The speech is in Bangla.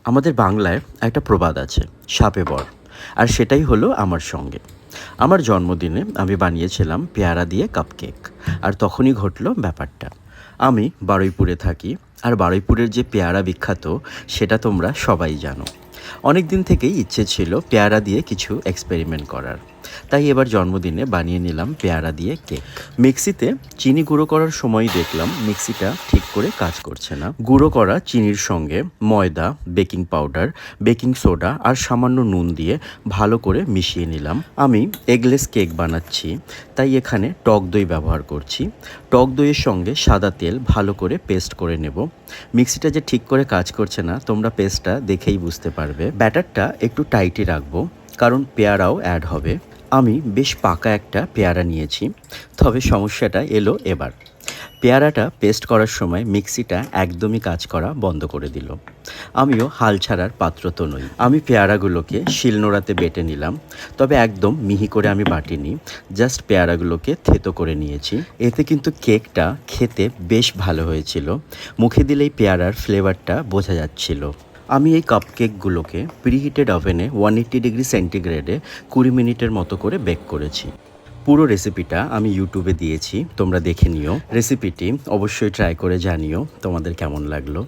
আমাদের বাংলায় একটা প্রবাদ আছে, সাপে বর। আর সেটাই হলো আমার সঙ্গে। আমার জন্মদিনে আমি বানিয়েছিলাম পেয়ারা দিয়ে কাপকেক। আর তখনই ঘটলো ব্যাপারটা। আমি বারুইপুরে থাকি, আর বারুইপুরের যে পেয়ারা বিখ্যাত সেটা তোমরা সবাই জানো। অনেক দিন থেকেই ইচ্ছে ছিল পেয়ারা দিয়ে কিছু এক্সপেরিমেন্ট করার। তাই এবার জন্মদিনে বানিয়ে নিলাম পেয়ারা দিয়ে কেক। মিক্সিতে চিনি গুঁড়ো করার সময় দেখলাম মিক্সিটা ঠিক করে কাজ করছে না। গুঁড়ো করা চিনির সঙ্গে ময়দা, বেকিং পাউডার, বেকিং সোডা আর সামান্য নুন দিয়ে ভালো করে মিশিয়ে নিলাম। আমি এগলেস কেক বানাচ্ছি, তাই এখানে টক দই ব্যবহার করছি। টক দইয়ের সঙ্গে সাদা তেল ভালো করে পেস্ট করে নেব। মিক্সিটা যে ঠিক করে কাজ করছে না, তোমরা পেস্টটা দেখেই বুঝতে পারবে। ব্যাটারটা একটু টাইটই রাখবো, কারণ পেয়ারাও অ্যাড হবে। আমি বেশ পাকা একটা পেয়ারা নিয়েছি, তবে সমস্যাটা এলো এবার। পেয়ারাটা পেস্ট করার সময় মিক্সিটা একদমই কাজ করা বন্ধ করে দিল। আমিও হাল ছাড়ার পাত্র তো নই। আমি পেয়ারাগুলোকে শিলনোড়াতে বেটে নিলাম, তবে একদম মিহি করে আমি বাটিনি, জাস্ট পেয়ারাগুলোকে থেতো করে নিয়েছি। এতে কিন্তু কেকটা খেতে বেশ ভালো হয়েছিল। মুখে দিলেই পেয়ারার ফ্লেভারটা বোঝা যাচ্ছিল। আমি এই কাপকেকগুলোকে প্রিহিটেড ওভেনে 180 ডিগ্রি সেন্টিগ্রেডে 20 মিনিটের মতো করে বেক করেছি। পুরো রেসিপিটা আমি ইউটিউবে দিয়েছি, তোমরা দেখে নিও। রেসিপিটি অবশ্যই ট্রাই করে জানিও তোমাদের কেমন লাগলো।